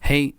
Hey,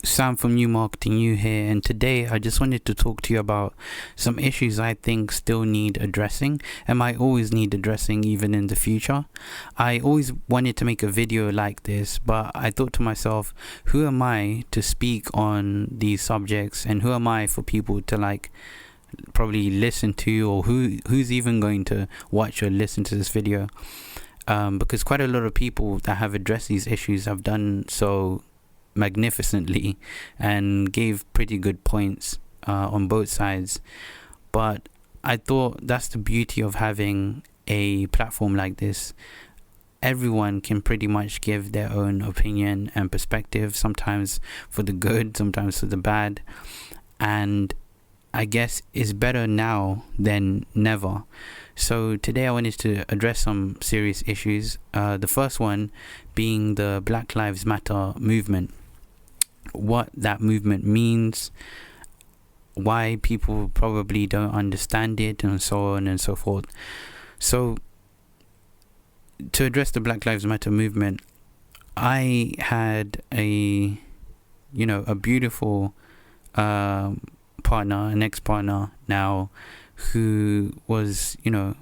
Sam from New Marketing You here, and today I just wanted to talk to you about some issues I think still need addressing and might always need addressing even in the future. I always wanted to make a video like this, but I thought to myself, who am I to speak on these subjects, and who am I for people to probably listen to, or who's even going to watch or listen to this video? Because quite a lot of people that have addressed these issues have done so magnificently and gave pretty good points on both sides. But I thought that's the beauty of having a platform like this. Everyone can pretty much give their own opinion and perspective, sometimes for the good, sometimes for the bad, and I guess it's better now than never. So today I wanted to address some serious issues. The first one being the Black Lives Matter movement. What that movement means, why people probably don't understand it, and so on and so forth. So to address the Black Lives Matter movement, I had a beautiful partner, an ex-partner now, who was a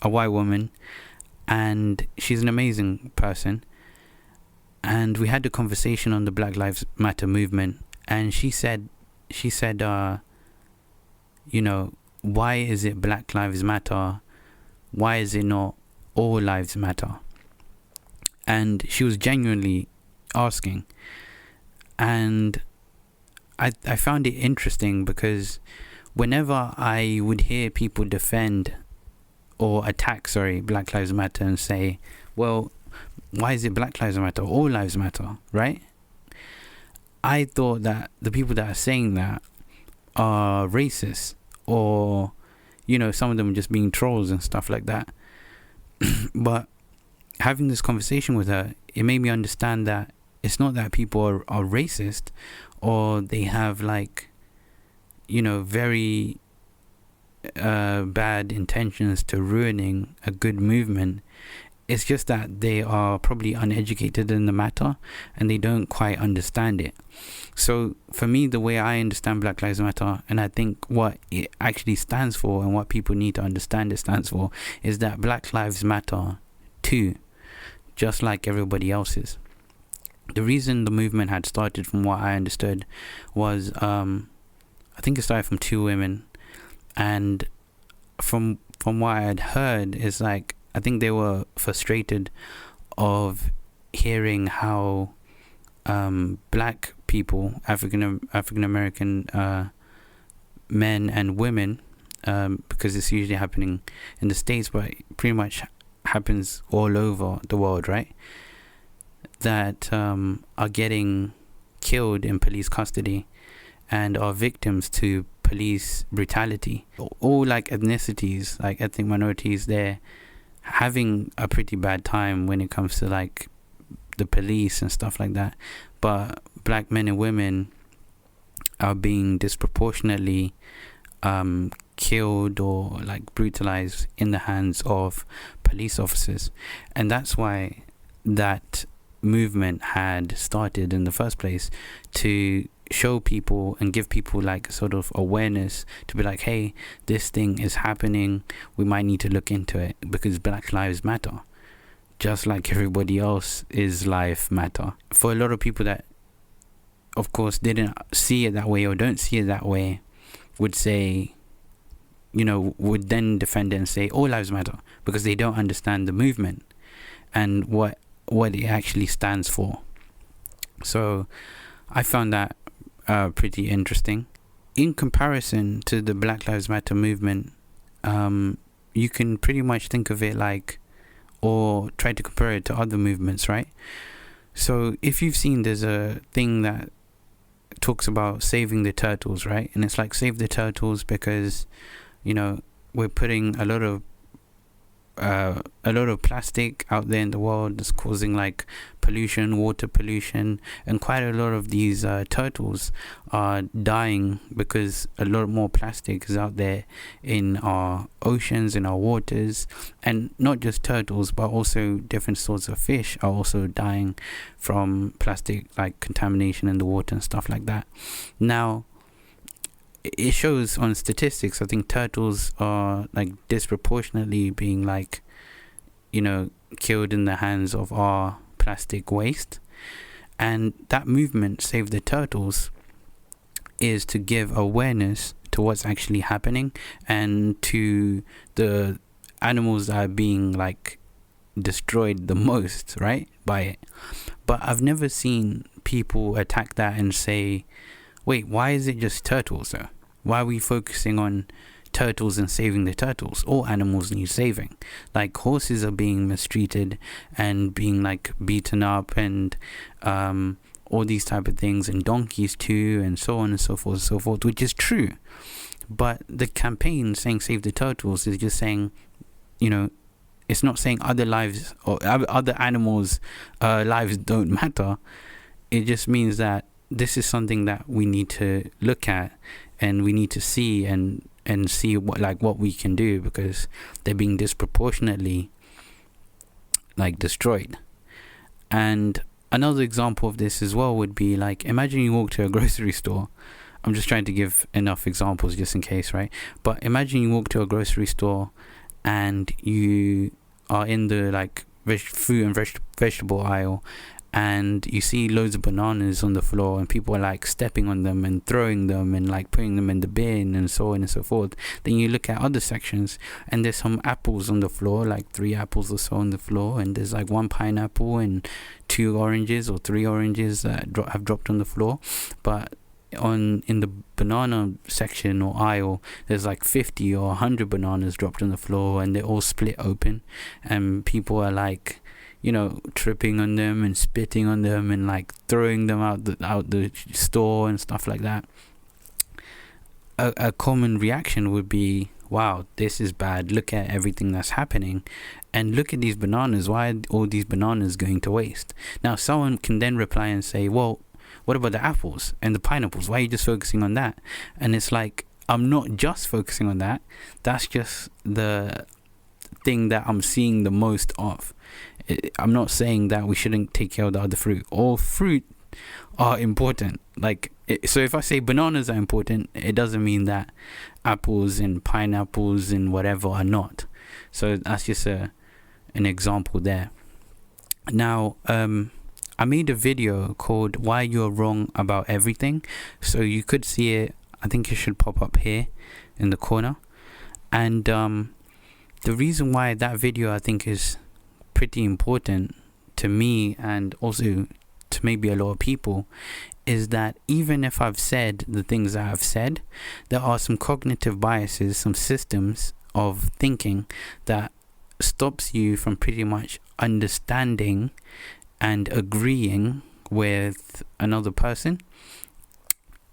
white woman, and she's an amazing person. And we had a conversation on the Black Lives Matter movement, and she said, why is it Black Lives Matter? Why is it not all lives matter? And she was genuinely asking. And I found it interesting because whenever I would hear people defend or attack, Black Lives Matter and say, well, why is it Black Lives Matter? All lives matter, right? I thought that the people that are saying that are racist, or some of them just being trolls and stuff like that. But having this conversation with her, it made me understand that it's not that people are racist, or they have very bad intentions to ruining a good movement. It's just that they are probably uneducated in the matter and they don't quite understand it. So for me, the way I understand Black Lives Matter, and I think what it actually stands for and what people need to understand it stands for, is that Black Lives Matter too, just like everybody else's. The reason the movement had started, from what I understood, was I think it started from two women, and from what I had heard is I think they were frustrated of hearing how black people, African American men and women, because it's usually happening in the States, but it pretty much happens all over the world, right? That are getting killed in police custody and are victims to police brutality. All ethnicities, ethnic minorities, they're having a pretty bad time when it comes to the police and stuff like that. But black men and women are being disproportionately killed or brutalized in the hands of police officers. And that's why that movement had started in the first place, to show people and give people sort of awareness, to be hey, this thing is happening, we might need to look into it, because Black Lives Matter, just like everybody else's life matter. For a lot of people that of course didn't see it that way or don't see it that way, would say, would then defend it and say all lives matter, because they don't understand the movement and what it actually stands for. So I found that pretty interesting. In comparison to the Black Lives Matter movement, you can pretty much think of it or try to compare it to other movements, right? So if you've seen, there's a thing that talks about saving the turtles, right? And it's save the turtles because we're putting a lot of a lot of plastic out there in the world that's causing like pollution, water pollution, and quite a lot of these turtles are dying because a lot more plastic is out there in our oceans, in our waters. And not just turtles, but also different sorts of fish are also dying from plastic, like contamination in the water and stuff like that. Now, it shows on statistics, I think turtles are like disproportionately being like, killed in the hands of our plastic waste. And that movement, Save the Turtles, is to give awareness to what's actually happening and to the animals that are being like destroyed the most, right, by it. But I've never seen people attack that and say, wait, why is it just turtles though? Why are we focusing on turtles and saving the turtles? All animals need saving. Like horses are being mistreated and being like beaten up, and all these type of things, and donkeys too, and so on and so forth, which is true. But the campaign saying Save the Turtles is just saying, it's not saying other lives or other animals' lives don't matter. It just means that this is something that we need to look at, and we need to see and see what we can do, because they're being disproportionately like destroyed. And another example of this as well would be like, imagine you walk to a grocery store. I'm just trying to give enough examples just in case, right? But imagine you walk to a grocery store and you are in the like fruit and vegetable aisle, and you see loads of bananas on the floor, and people are like stepping on them and throwing them and like putting them in the bin and so on and so forth. Then you look at other sections and there's some apples on the floor, like 3 apples or so on the floor, and there's like 1 pineapple and 2 oranges or 3 oranges that have dropped on the floor. But in the banana section or aisle, there's like 50 or 100 bananas dropped on the floor, and they're all split open, and people are like, tripping on them and spitting on them and like throwing them out the store and stuff like that. A common reaction would be, wow, this is bad, look at everything that's happening, and look at these bananas, why are all these bananas going to waste? Now someone can then reply and say, well, what about the apples and the pineapples? Why are you just focusing on that? And it's like, I'm not just focusing on that. That's just the thing that I'm seeing the most of. I'm not saying that we shouldn't take care of the other fruit. All fruit are important. So if I say bananas are important, it doesn't mean that apples and pineapples and whatever are not. So that's just an example there. Now, I made a video called Why You're Wrong About Everything. So you could see it. I think it should pop up here in the corner. And the reason why that video I think is pretty important to me, and also to maybe a lot of people, is that even if I've said the things that I've said, there are some cognitive biases, some systems of thinking that stops you from pretty much understanding and agreeing with another person,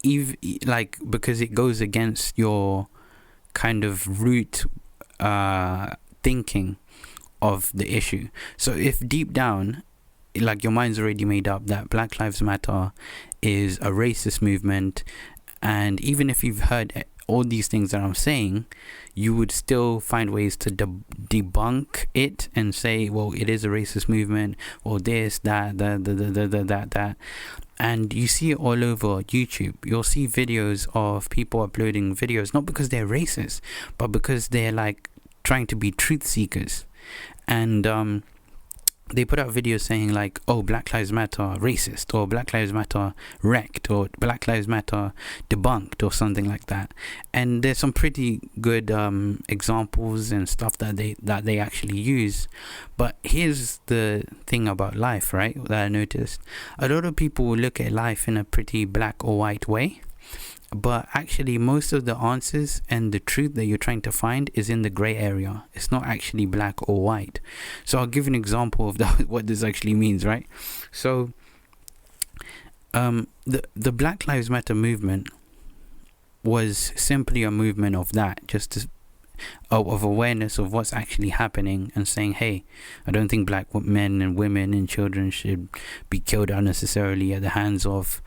because it goes against your kind of root thinking of the issue. So if deep down, like, your mind's already made up that Black Lives Matter is a racist movement, and even if you've heard all these things that I'm saying, you would still find ways to debunk it and say, well, it is a racist movement, or this, that. And you see it all over YouTube. You'll see videos of people uploading videos, not because they're racist, but because they're like trying to be truth seekers. And they put out videos saying like, oh, Black Lives Matter racist, or Black Lives Matter wrecked, or Black Lives Matter debunked, or something like that. And there's some pretty good examples and stuff that they actually use. But here's the thing about life, right, that I noticed. A lot of people will look at life in a pretty black or white way, but actually most of the answers and the truth that you're trying to find is in the gray area. It's not actually black or white. So I'll give an example of what this actually means, right? So the Black Lives Matter movement was simply a movement of that, just to of awareness of what's actually happening, and saying, hey, I don't think black men and women and children should be killed unnecessarily at the hands of,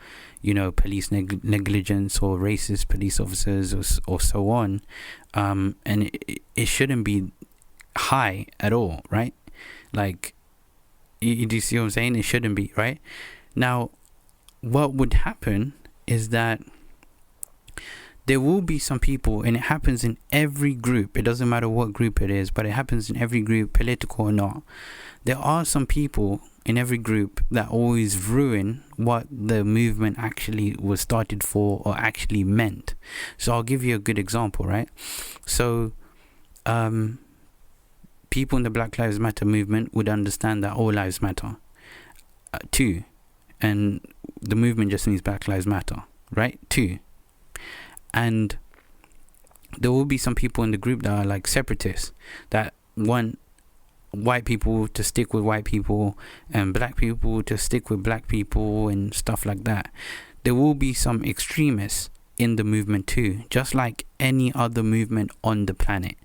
police negligence or racist police officers or so on. And it shouldn't be high at all, right? Like, do you see what I'm saying? It shouldn't be, right? Now, what would happen is that there will be some people, and it happens in every group. It doesn't matter what group it is, but it happens in every group, political or not. There are some people in every group that always ruin what the movement actually was started for or actually meant. So I'll give you a good example, right? So, people in the Black Lives Matter movement would understand that all lives matter, too. And the movement just means Black Lives Matter, right? Too. And there will be some people in the group that are like separatists, that want white people to stick with white people and black people to stick with black people and stuff like that. There will be some extremists in the movement too, just like any other movement on the planet.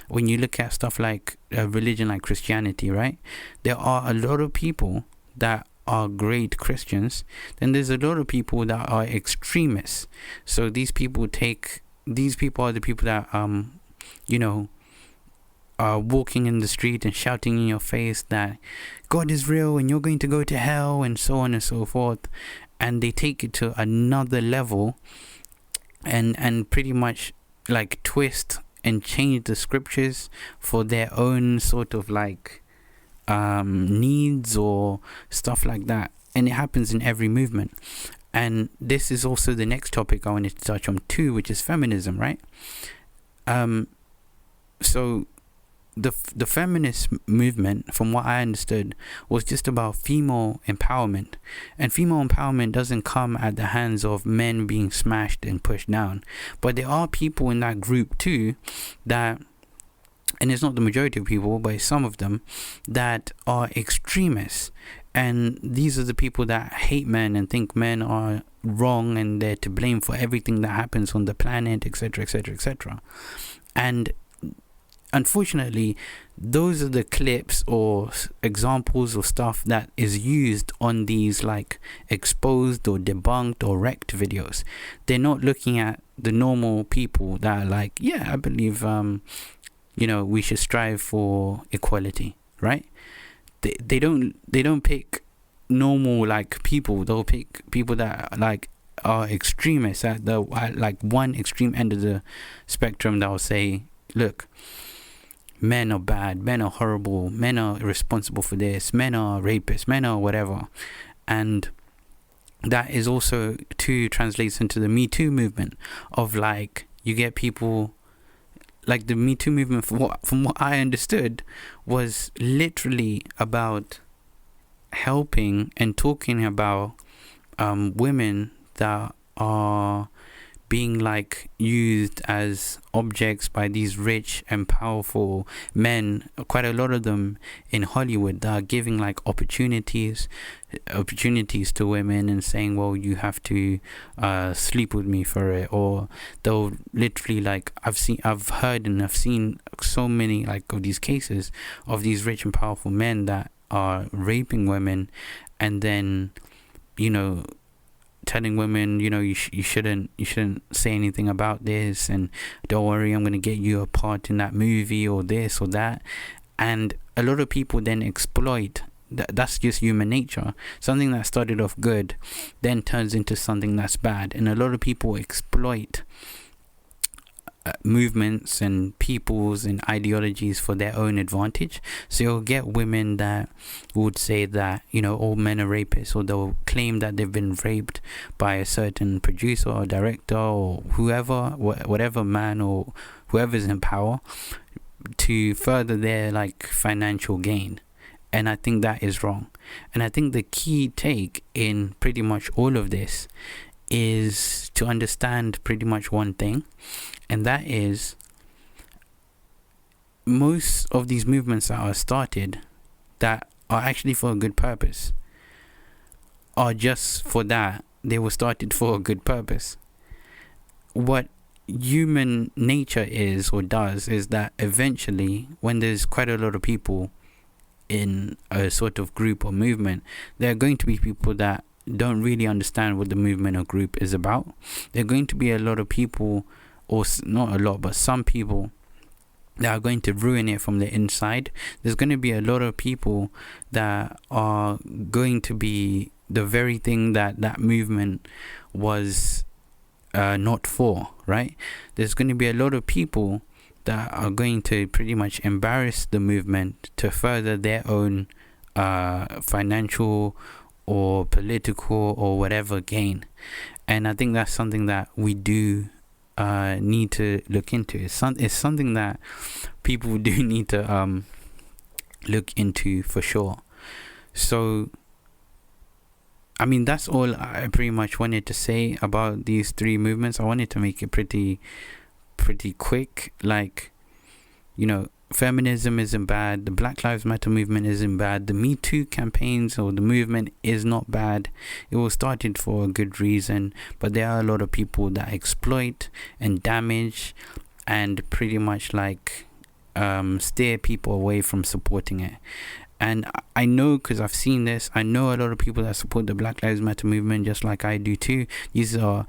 When you look at stuff like a religion like Christianity, right? There are a lot of people that are great Christians, then there's a lot of people that are extremists. So these people are the people that are walking in the street and shouting in your face that God is real and you're going to go to hell and so on and so forth, and they take it to another level and pretty much like twist and change the scriptures for their own sort of like needs or stuff like that. And it happens in every movement. And this is also the next topic I wanted to touch on too, which is feminism, right? So the feminist movement, from what I understood, was just about female empowerment. And female empowerment doesn't come at the hands of men being smashed and pushed down. But there are people in that group too that, and it's not the majority of people, but it's some of them, that are extremists. And these are the people that hate men and think men are wrong and they're to blame for everything that happens on the planet, etc., etc., etc. And unfortunately, those are the clips or examples of stuff that is used on these like exposed or debunked or wrecked videos. They're not looking at the normal people that are like, yeah, I believe we should strive for equality, right? They don't pick normal like people. They'll pick people that like are extremists at the like one extreme end of the spectrum. That will say, look, men are bad, men are horrible, men are irresponsible for this, men are rapists, men are whatever. And that is also too translates into the MeToo movement of like, you get people like the MeToo movement, from what I understood, was literally about helping and talking about women that are being like used as objects by these rich and powerful men, quite a lot of them in Hollywood, that are giving like opportunities to women and saying, well, you have to sleep with me for it. Or they'll literally like, I've heard and I've seen so many like of these cases of these rich and powerful men that are raping women, and then telling women, you shouldn't say anything about this, and don't worry, I'm going to get you a part in that movie or this or that. And a lot of people then exploit that's just human nature. Something that started off good then turns into something that's bad, and a lot of people exploit movements and peoples and ideologies for their own advantage. So you'll get women that would say that all men are rapists, or they'll claim that they've been raped by a certain producer or director or whoever, whatever man or whoever's in power, to further their like financial gain. And I think that is wrong. And I think the key take in pretty much all of this is to understand pretty much one thing, and that is most of these movements that are started that are actually for a good purpose are just for that. They were started for a good purpose. What human nature is or does is that eventually, when there's quite a lot of people in a sort of group or movement, there are going to be people that don't really understand what the movement or group is about. There are going to be a lot of people, or not a lot, but some people that are going to ruin it from the inside. There's going to be a lot of people that are going to be the very thing that movement was not for, right? There's going to be a lot of people that are going to pretty much embarrass the movement to further their own financial or political or whatever gain. And I think that's something that we do need to look into. It's something that people do need to look into for sure. So I mean, that's all I pretty much wanted to say about these three movements. I wanted to make it pretty quick. Like, you know, feminism isn't bad, the Black Lives Matter movement isn't bad, the MeToo campaigns or the movement is not bad. It was started for a good reason, but there are a lot of people that exploit and damage and pretty much like steer people away from supporting it. And I know, because I've seen this, I know a lot of people that support the Black Lives Matter movement just like I do too. These are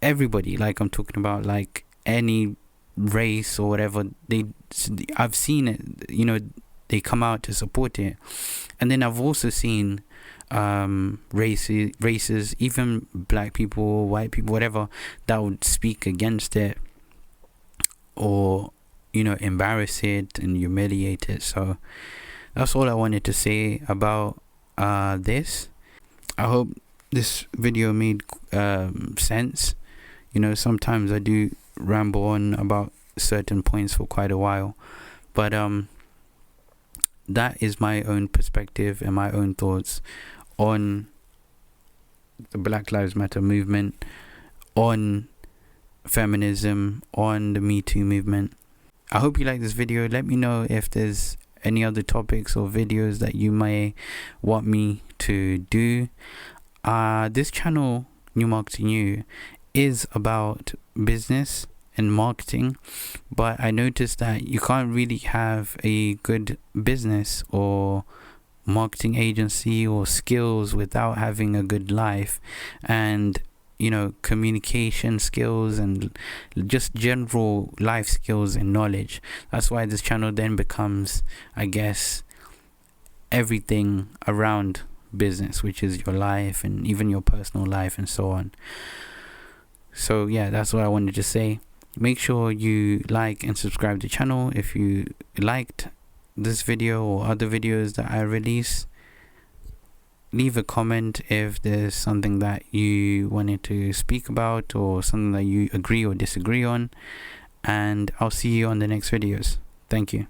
everybody, like I'm talking about, like any race or whatever. I've seen it, you know, they come out to support it. And then I've also seen races, even black people, white people, whatever, that would speak against it or, you know, embarrass it and humiliate it. So that's all I wanted to say about this. I hope this video made sense. You know, sometimes I do ramble on about certain points for quite a while, but that is my own perspective and my own thoughts on the Black Lives Matter movement, on feminism, on the Me Too movement. I hope you like this video. Let me know if there's any other topics or videos that you may want me to do. This channel, New Marketing You, is about business and marketing, but I noticed that you can't really have a good business or marketing agency or skills without having a good life and, you know, communication skills and just general life skills and knowledge. That's why this channel then becomes, I guess, everything around business, which is your life and even your personal life and so on. So yeah, that's what I wanted to say. Make sure you like and subscribe to the channel if you liked this video or other videos that I release. Leave a comment if there's something that you wanted to speak about or something that you agree or disagree on, and I'll see you on the next videos. Thank you.